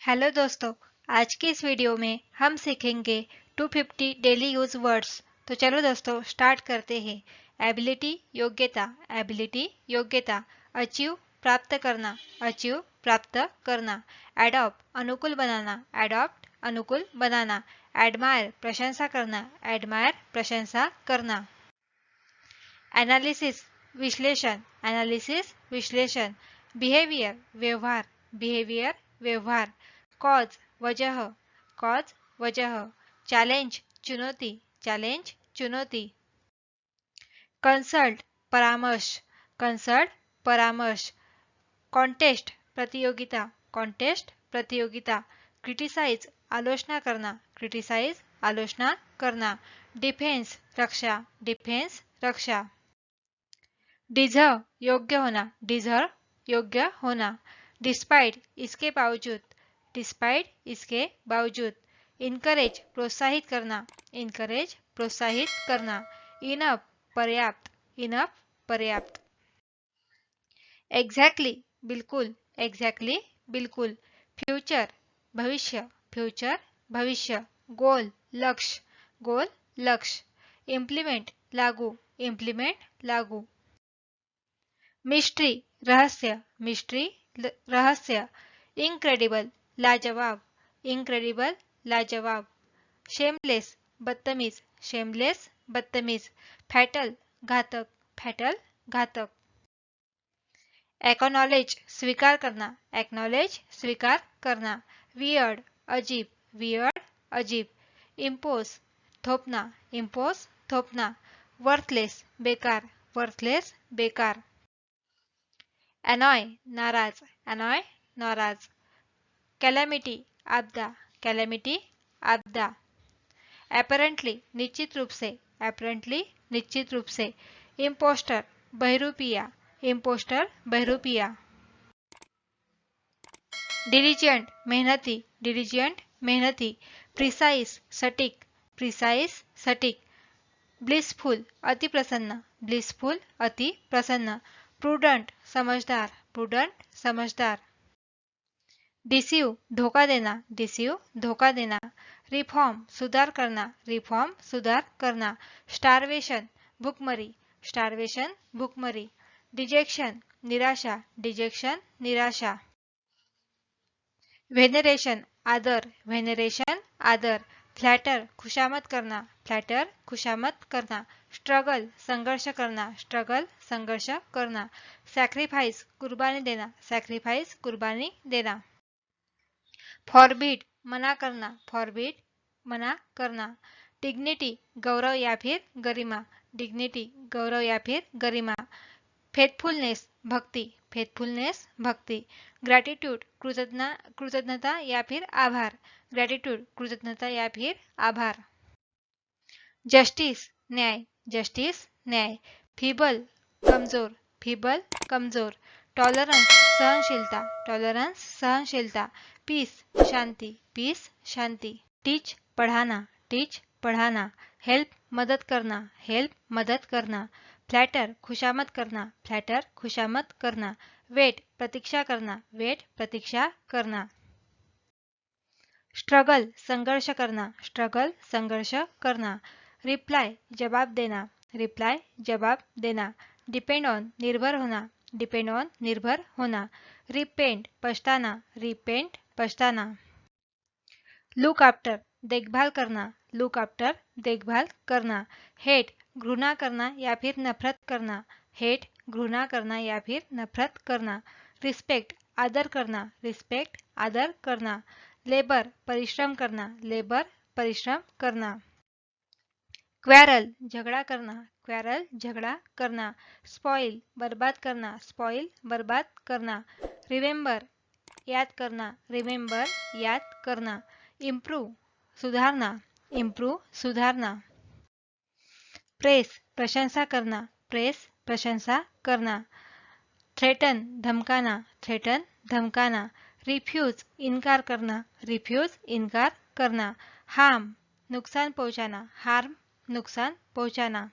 Hello दोस्तों। आज की इस वीडियो में हम सीखेंगे 250 डेली यूज वर्ड्स। तो चलो दोस्तों स्टार्ट करते हैं। एबिलिटी योग्यता, एबिलिटी योग्यता। अचीव प्राप्त करना, अचीव प्राप्त करना। एडॉप्ट अनुकूल बनाना, एडॉप्ट अनुकूल बनाना। एडमायर प्रशंसा करना, एडमायर प्रशंसा करना। एनालिसिस विश्लेषण, एनालिसिस विश्लेषण। बिहेवियर व्यवहार, बिहेवियर व्यवहार। कॉज वजह, कॉज वजह। चैलेंज चुनौती, चैलेंज चुनौती। कंसल्ट परामर्श, कंसल्ट परामर्श। कॉन्टेस्ट प्रतियोगिता, कॉन्टेस्ट प्रतियोगिता। क्रिटिसाइज आलोचना करना, क्रिटिसाइज आलोचना करना। डिफेंस रक्षा, डिफेंस रक्षा। डिजर्व योग्य होना, डिजर्व योग्य होना। डिस्पाइट इसके बावजूद, डिस्पाइट इसके बावजूद। इनकरेज प्रोत्साहित करना, इनकरेज प्रोत्साहित करना। इनफ पर्याप्त, इनफ पर्याप्त। एग्जैक्टली बिल्कुल, एग्जैक्टली बिल्कुल। फ्यूचर भविष्य, फ्यूचर भविष्य। गोल लक्ष्य, गोल लक्ष्य। इम्प्लीमेंट लागू, इम्प्लीमेंट लागू। मिस्ट्री रहस्य, मिस्ट्री रहस्य। इनक्रेडिबल लाजवाब, इनक्रेडिबल लाजवाब। शेमलेस बदतमीज, शेमलेस बदतमीज। फैटल घातक, फैटल घातक। एक्नॉलेज स्वीकार करना, एक्नॉलेज स्वीकार करना। वियर्ड अजीब, वियर्ड अजीब। इम्पोज थोपना, इम्पोज थोपना। वर्थलेस बेकार, वर्थलेस बेकार। एनॉय नाराज, एनॉय नाराज। कैलेमिटी आपदा, कैलेमिटी आपदा। एपरेंटली निश्चित रूप से, एपरेंटली निश्चित रूप से। इम्पोस्टर बहरूपिया, इम्पोस्टर बहरूपिया। डिलीजेंट मेहनती, डिलीजेंट मेहनती। प्रिसाइज सटीक, प्रिसाइज सटीक। ब्लिसफुल अति प्रसन्न, ब्लिसफुल अति प्रसन्न। प्रूडेंट समझदार, प्रूडेंट समझदार। डिसीव धोखा देना, डिसीव धोखा देना। रिफॉर्म सुधार करना, रिफॉर्म सुधार करना। स्टारवेशन भूखमरी, स्टारवेशन भूखमरी। डिजेक्शन निराशा, डिजेक्शन निराशा। वेनरेशन आदर, वेनरेशन आदर। फ्लैटर खुशामद करना, फ्लैटर खुशामद करना। स्ट्रगल संघर्ष करना, स्ट्रगल संघर्ष करना। सैक्रिफाइस कुर्बानी देना, सैक्रिफाइस कुर्बानी देना। फॉरबिड मना करना, फॉरबिड मना करना। डिग्निटी गौरव या फिर गरिमा, डिग्निटी गौरव या फिर गरिमा। फेथफुलनेस भक्ति, फेथफुलनेस भक्ति। ग्रैटिट्यूड कृतज्ञता या फिर आभार, ग्रैटिट्यूड कृतज्ञता या फिर आभार। जस्टिस न्याय, जस्टिस न्याय। फीबल कमजोर, फीबल कमजोर। टॉलरेंस सहनशीलता, टॉलरेंस सहनशीलता। पीस शांति, पीस शांति। टीच पढ़ाना, टीच पढ़ाना। हेल्प मदद करना, हेल्प मदद करना। फ्लैटर खुशामद करना, फ्लैटर खुशामद करना। वेट प्रतीक्षा करना, वेट प्रतीक्षा करना। स्ट्रगल संघर्ष करना, स्ट्रगल संघर्ष करना। रिप्लाई जवाब देना, रिप्लाई जवाब देना। डिपेंड ऑन निर्भर होना, डिपेंड ऑन निर्भर होना। रिपेंट पछताना, रिपेंट पछताना। लुक आफ्टर देखभाल करना, लुक आफ्टर देखभाल करना। हेट घृणा करना या फिर नफरत करना, हेट घृणा करना या फिर नफरत करना। रिस्पेक्ट आदर करना, रिस्पेक्ट आदर करना। लेबर परिश्रम करना, लेबर परिश्रम करना। क्वेरल झगड़ा करना, क्वेरल झगड़ा करना। स्पॉइल बर्बाद करना, स्पॉइल बर्बाद करना। रिमेंबर याद करना, रिमेंबर याद करना। इम्प्रूव सुधारना, इम्प्रूव सुधारना। प्रेस प्रशंसा करना, प्रेस प्रशंसा करना। थ्रेटन धमकाना, थ्रेटन धमकाना। रिफ्यूज इनकार करना, रिफ्यूज इनकार करना। हार्म नुकसान पहुंचाना, हार्म नुकसान पहुंचाना।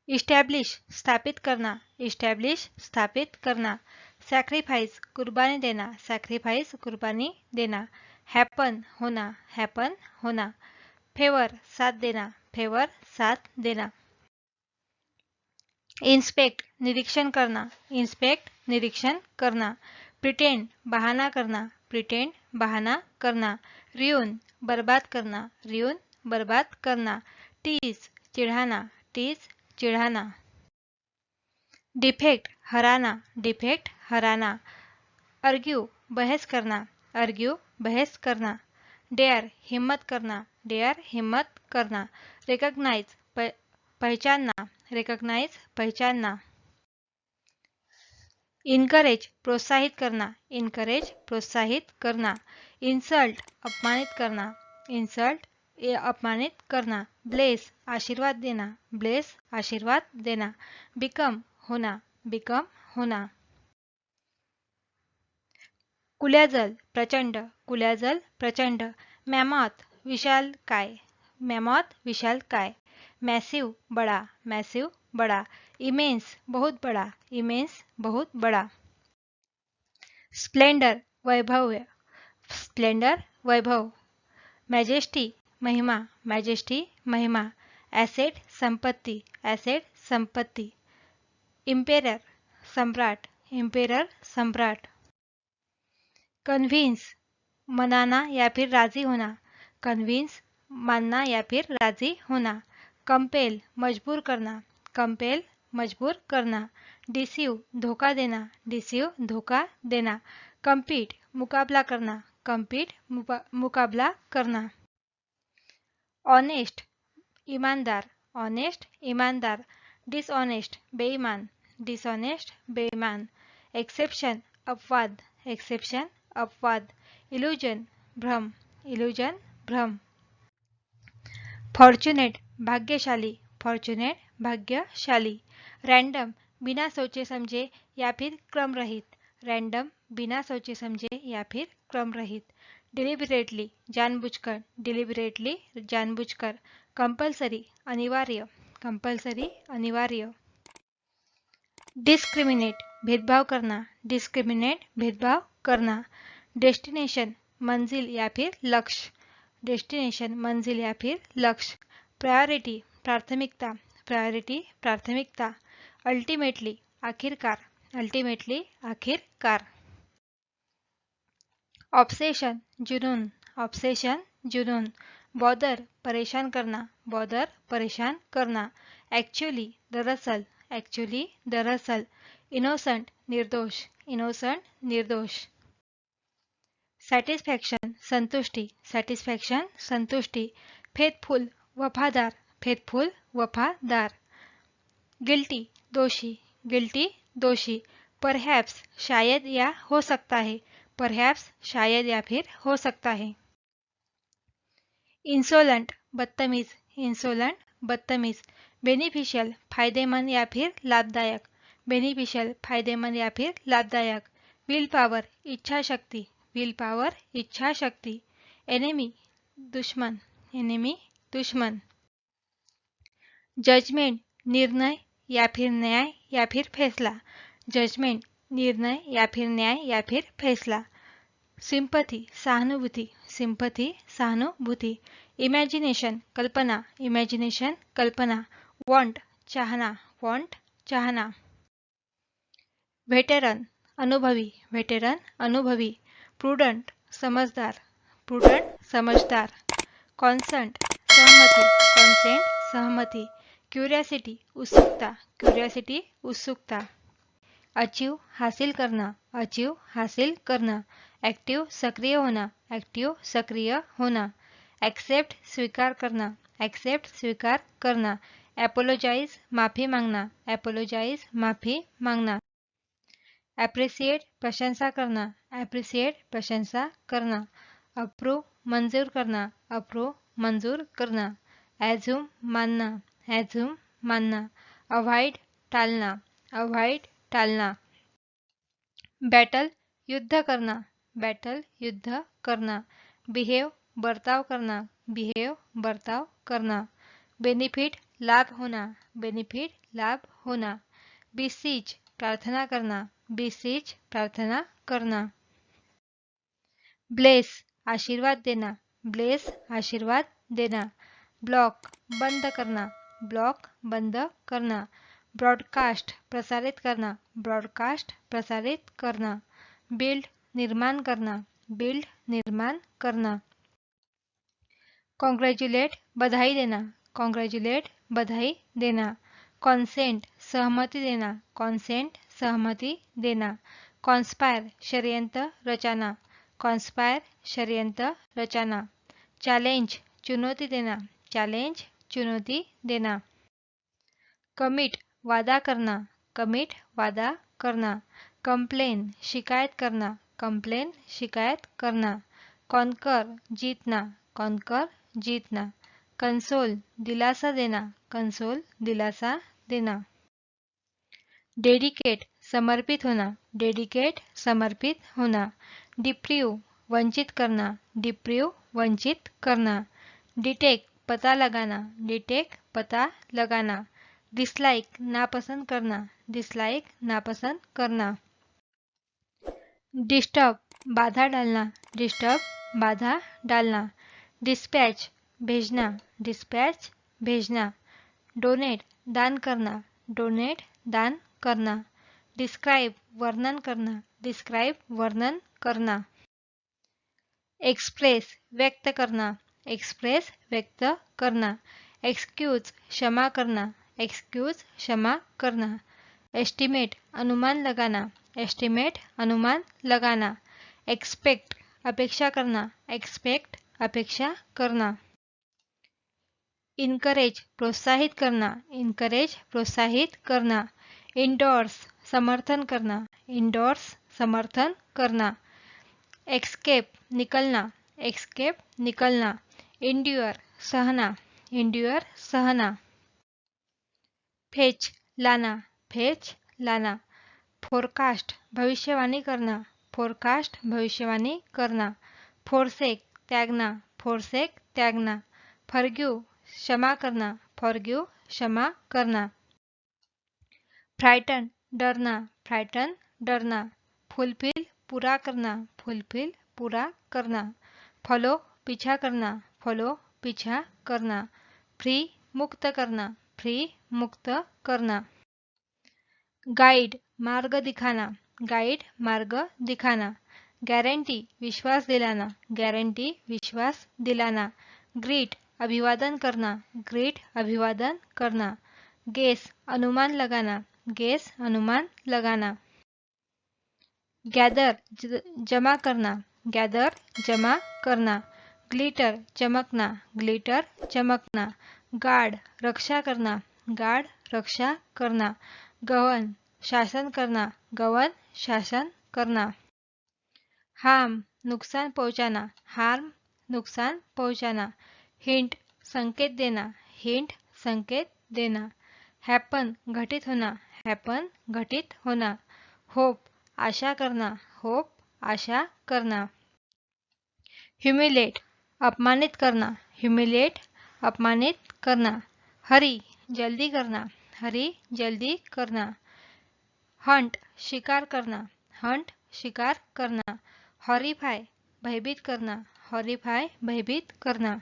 इस्टेब्लिश स्थापित करना, इस्टेब्लिश स्थापित करना। सैक्रिफाइस कुर्बानी देना, सैक्रिफाइस कुर्बानी देना। हैपन होना, हैपन होना। फेवर साथ देना, फेवर साथ देना। इंस्पेक्ट निरीक्षण करना, इंस्पेक्ट निरीक्षण करना। प्रिटेंड बहाना करना, प्रिटेंड बहाना करना। रियून बर्बाद करना, रियून बर्बाद करना। टीज चिढ़ाना, टीज चिढ़ाना। डिफेक्ट हराना, डिफेक्ट हराना। अर्ग्यू बहस करना, अर्ग्यू बहस करना। डेयर हिम्मत करना, डेयर हिम्मत करना। रिकॉग्नाइज पहचानना, रिकॉग्नाइज पहचानना। इनकरेज प्रोत्साहित करना, इनकरेज प्रोत्साहित करना। इंसल्ट अपमानित करना, इंसल्ट अपमानित करना। ब्लेस आशीर्वाद देना, ब्लेस आशीर्वाद देना। बिकम होना, बिकम होना। कुल्याजल प्रचंड, कुल्याजल प्रचंड। मॅमॉथ विशाल काय, मॅमॉथ विशाल काय। मैसिव बड़ा, मैसिव बड़ा। इमेंस बहुत बड़ा, इमेंस बहुत बड़ा। स्प्लेंडर वैभव, स्प्लेंडर वैभव। मैजेस्टी महिमा, मैजेस्टी महिमा। एसेट संपत्ति, एसेट संपत्ति। इम्पेरर सम्राट, इम्पेरर सम्राट। कन्विंस मनाना या फिर राजी होना, कन्विंस मानना या फिर राजी होना। कंपेल मजबूर करना, कंपेल मजबूर करना। डिसीव धोखा देना, डिसीव धोखा देना। compete मुकाबला करना, compete मुकाबला करना। ऑनेस्ट ईमानदार, ऑनेस्ट ईमानदार। डिसऑनेस्ट बेईमान, डिसऑनेस्ट बेईमान। एक्सेप्शन अपवाद, एक्सेप्शन अपवाद। इल्यूजन भ्रम, इल्यूजन भ्रम। फॉर्चुनेट भाग्यशाली, फॉर्चुनेट भाग्यशाली। रैंडम बिना सोचे समझे या फिर क्रम रहित, रैंडम बिना सोचे समझे या फिर क्रम रहित। डिलिबरेटली जानबूझकर, डिलिबरेटली जानबूझकर। कंपल्सरी अनिवार्य, कंपल्सरी अनिवार्य। डिस्क्रिमिनेट भेदभाव करना, डिस्क्रिमिनेट भेदभाव करना। डेस्टिनेशन मंजिल या फिर लक्ष्य, डेस्टिनेशन मंजिल या फिर लक्ष्य। प्रायोरिटी प्राथमिकता, प्रायोरिटी प्राथमिकता। अल्टीमेटली आखिरकार, अल्टीमेटली आखिरकार। ऑब्सेशन जुनून, ऑब्सेशन जुनून। बॉदर परेशान करना, बॉदर परेशान करना। एक्चुअली दरअसल, एक्चुअली दरअसल। इनोसेंट निर्दोष, इनोसेंट निर्दोष। सैटिस्फैक्शन संतुष्टि, सैटिस्फैक्शन संतुष्टि। फेथफुल वफादार, फेथफुल वफादार। गिल्टी दोषी, गिल्टी दोषी। परहैप्स शायद या हो सकता है, परहैप्स शायद या फिर हो सकता है। इंसोलेंट बदतमीज, इंसोलेंट बदतमीज। बेनिफिशियल फायदेमंद या फिर लाभदायक, बेनिफिशियल फायदेमंद या फिर लाभदायक। विल पावर इच्छा शक्ति, विल पावर इच्छा शक्ति। एनिमी दुश्मन, एनिमी दुश्मन। जजमेंट निर्णय या फिर न्याय या फिर फैसला, जजमेंट निर्णय या फिर न्याय या फिर फैसला। सिंपथी सहानुभूति, सिंपथी सहानुभूति। इमेजिनेशन कल्पना, इमेजिनेशन कल्पना। वांट चाहना, वांट चाहना। वेटेरन अनुभवी, वेटेरन अनुभवी। प्रूडेंट समझदार, प्रूडेंट समझदार। कॉन्सेंट सहमति, कॉन्सेंट सहमति। क्यूरियोसिटी उत्सुकता, क्यूरियोसिटी उत्सुकता। अचीव हासिल करना, अचीव हासिल करना। एक्टिव सक्रिय होना, एक्टिव सक्रिय होना। एक्सेप्ट स्वीकार करना, एक्सेप्ट स्वीकार करना। एपोलोजाइज माफी मांगना, एपोलोजाइज माफी मांगना। एप्रिसिएट प्रशंसा करना, एप्रिसिएट प्रशंसा करना। अप्रूव मंजूर करना, अप्रूव मंजूर करना। एज्यूम मानना, एज्यूम मानना। अवॉइड टालना, अवॉइड टालना। बैटल युद्ध करना, बैटल युद्ध करना। बिहेव बर्ताव करना, बिहेव बर्ताव करना। बेनिफिट लाभ होना, बेनिफिट लाभ होना। बिसीज प्रार्थना करना, beseech प्रार्थना करना। ब्लेस आशीर्वाद देना, ब्लेस आशीर्वाद देना। ब्लॉक बंद करना, ब्लॉक बंद करना। ब्रॉडकास्ट प्रसारित करना, ब्रॉडकास्ट प्रसारित करना। बिल्ड निर्माण करना, बिल्ड निर्माण करना। कॉन्ग्रेचुलेट बधाई देना, कॉन्ग्रेचुलेट बधाई देना। कॉन्सेंट सहमति देना, कॉन्सेंट सहमति देना। कॉन्स्पायर षड्यंत्र रचाना, कॉन्स्पायर षड्यंत्र रचाना। चैलेंज चुनौती देना, चैलेंज चुनौती देना। कमिट वादा करना, कमिट वादा करना। कंप्लेन शिकायत करना, कंप्लेन शिकायत करना। कॉन्कर जीतना, कॉन्कर जीतना। कंसोल दिलासा देना, कंसोल दिलासा देना। डेडिकेट समर्पित होना, डेडिकेट समर्पित होना। डिप्रीव वंचित करना, डिप्रीव वंचित करना। डिटेक्ट पता लगाना, डिटेक्ट पता लगाना। डिसलाइक नापसंद करना, डिसलाइक नापसंद करना। डिस्टर्ब बाधा डालना, डिस्टर्ब बाधा डालना। डिस्पैच भेजना, डिस्पैच भेजना। डोनेट दान करना, डोनेट दान करना। डिस्क्राइब वर्णन करना, डिस्क्राइब वर्णन करना। एक्सप्रेस व्यक्त करना, एक्सप्रेस व्यक्त करना। एक्सक्यूज क्षमा करना, एक्सक्यूज क्षमा करना। एस्टिमेट अनुमान लगाना, एस्टिमेट अनुमान लगाना। एक्सपेक्ट अपेक्षा करना, एक्सपेक्ट अपेक्षा करना। इनकरेज प्रोत्साहित करना, इनकरेज प्रोत्साहित करना। इंडोर्स समर्थन करना, इंडोर्स समर्थन करना। एक्सकेप निकलना, एक्सकेप निकलना। इंड्यूअर सहना, इंड्यूअर सहना। Fetch Lana, fetch Lana. Forecast भविष्यवाणी करना, फोरकास्ट भविष्यवाणी करना। फोरसेक त्यागना, फोरसेक त्यागना। फॉरगिव क्षमा करना, फॉरगिव क्षमा करना। फ्राइटन डरना, फ्राइटन डरना। फुलफिल पूरा करना, फुलफिल पूरा करना। फॉलो पीछा करना, फॉलो पीछा करना। फ्री मुक्त करना, फ्री मुक्त करना। गाइड मार्ग दिखाना, गाइड मार्ग दिखाना। गारंटी विश्वास दिलाना, गारंटी विश्वास दिलाना। ग्रीट अभिवादन करना, ग्रीट अभिवादन करना। गेस अनुमान लगाना, गेस अनुमान लगाना। गैदर जमा करना, गैदर जमा करना। ग्लिटर चमकना, ग्लिटर चमकना। गार्ड रक्षा करना, गार्ड रक्षा करना। गवर्न शासन करना, गवर्न शासन करना। हार्म नुकसान पहुंचाना, हार्म नुकसान पहुंचाना। हिंट संकेत देना, हिंट संकेत देना। हैपन घटित होना, हैपन घटित होना। होप आशा करना, होप आशा करना। ह्यूमिलेट अपमानित करना, ह्यूमिलेट अपमानित करना। हरी जल्दी करना, हरी जल्दी करना। हंट शिकार करना, हंट शिकार करना। हॉरिफाई भयभीत करना, हॉरिफाई भयभीत करना।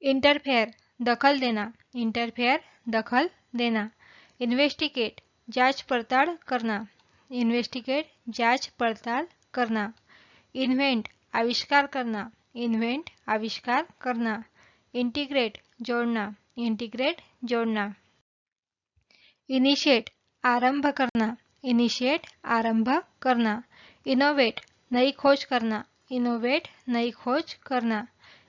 इंटरफेयर दखल देना, इंटरफेयर दखल देना। इन्वेस्टिगेट जांच पड़ताल करना, इन्वेस्टिगेट जांच पड़ताल करना। इन्वेंट आविष्कार करना, इन्वेंट आविष्कार करना। इंटीग्रेट जोड़ना, इंटीग्रेट जोड़ना। इनिशिएट आरंभ करना, इनिशिएट आरंभ करना। इनोवेट नई खोज करना, इनोवेट नई खोज करना।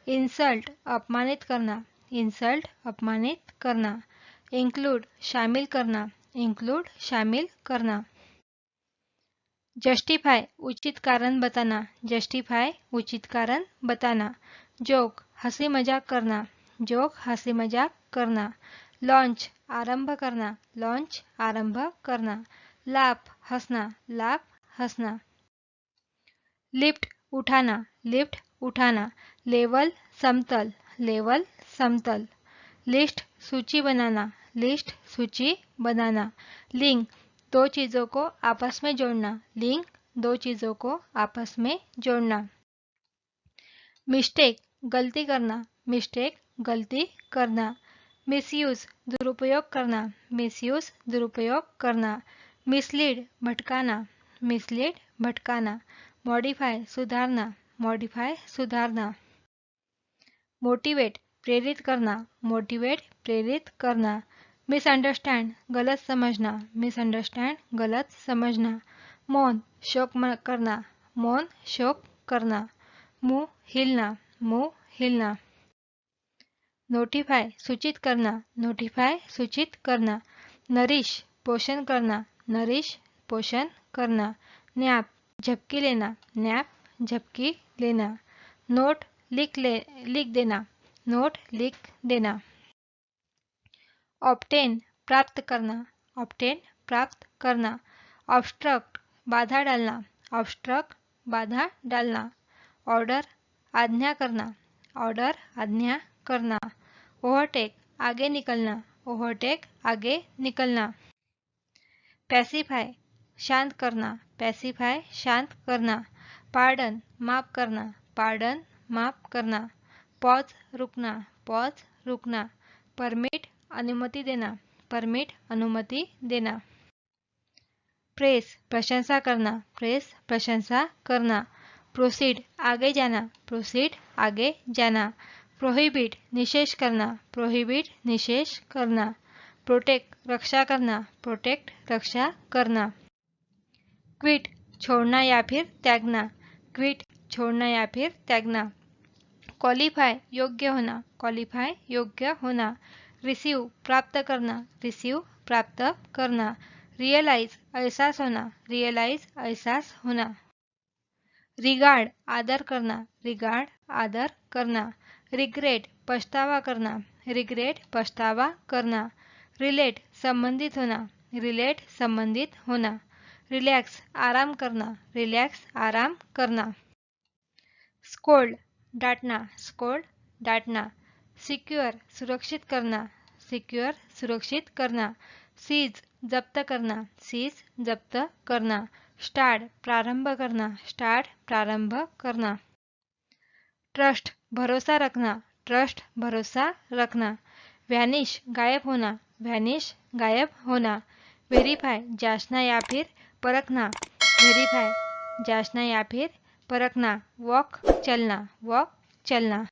इंसल्ट अपमानित करना, इंसल्ट अपमानित करना। इंक्लूड शामिल करना, इंक्लूड शामिल करना। जस्टिफाई उचित कारण बताना, जस्टिफाई उचित कारण बताना। जोक हंसी मजाक करना, जोक हंसी मजाक करना। लॉन्च आरंभ करना, लॉन्च आरंभ करना। लाफ हंसना, लाफ हंसना। लिफ्ट उठाना, लिफ्ट उठाना। लेवल समतल, लेवल समतल। लिस्ट सूची बनाना, लिस्ट सूची बनाना। लिंक दो चीज़ों को आपस में जोड़ना, लिंक, दो चीज़ों को आपस में जोड़ना। मिस्टेक, गलती करना, मिस्टेक, गलती करना। मिसयूज, दुरुपयोग करना, मिसयूज, दुरुपयोग करना। मिसलीड, भटकाना, मिसलीड, भटकाना। मॉडिफाई, सुधारना, मॉडिफाई, सुधारना। मोटिवेट, प्रेरित करना, मोटिवेट, प्रेरित करना। मिसअंडरस्टैंड, गलत समझना, मिसअंडरस्टैंड, गलत समझना। मौन, शोक करना, मौन, शोक करना। मुंह हिलना, मुंह हिलना। नोटिफाई, सूचित करना, नोटिफाई, सूचित करना। नरिश, पोषण करना, नरिश, पोषण करना। नैप, झपकी लेना, नैप, झपकी लेना। नोट, लिख देना, नोट, लिख देना। ऑब्टेन, प्राप्त करना, ऑब्टेन, प्राप्त करना। ऑब्स्ट्रक्ट, बाधा डालना, ऑब्स्ट्रक्ट, बाधा डालना। ऑर्डर, आज्ञा करना, ऑर्डर, आज्ञा करना। ओवरटेक, आगे निकलना, ओवरटेक, आगे निकलना। पैसिफाई, शांत करना, पैसिफाई, शांत करना। पार्डन, माफ करना, पार्डन, माफ करना। पॉज, रुकना, पॉज, रुकना। परमिट, अनुमति देना, परमिट, अनुमति देना। प्रेस, प्रशंसा करना, प्रेस, प्रशंसा करना। प्रोसीड, आगे जाना, प्रोसीड, आगे जाना। प्रोहिबिट, निषेध करना, प्रोहिबिट, निषेध करना। प्रोटेक्ट, रक्षा करना, प्रोटेक्ट, रक्षा करना। क्विट, छोड़ना या फिर त्यागना, क्विट, छोड़ना या फिर त्यागना। क्वालिफाई, योग्य होना, क्वालिफाई, योग्य होना। रिसीव, प्राप्त करना, रिसीव, प्राप्त करना। रियलाइज, एहसास होना, रियलाइज, एहसास होना। रिगार्ड, आदर करना, रिगार्ड, आदर करना। रिग्रेट, पछतावा करना, रिग्रेट, पछतावा करना। रिलेट, संबंधित होना, रिलेट, संबंधित होना। रिलैक्स, आराम करना, रिलैक्स, आराम करना। स्कोल्ड, डांटना, स्कोल्ड, डांटना। सिक्योर, सुरक्षित करना, सिक्योर, सुरक्षित करना। सीज, जब्त करना, सीज, जब्त करना। स्टार्ट, प्रारंभ करना, स्टार्ट, प्रारंभ करना। ट्रस्ट, भरोसा रखना, ट्रस्ट, भरोसा रखना। वैनिश, गायब होना, वैनिश, गायब होना। वेरीफाई, जांचना या फिर परखना, वेरीफाई, जांचना या फिर परखना। वॉक, चलना, वॉक, चलना।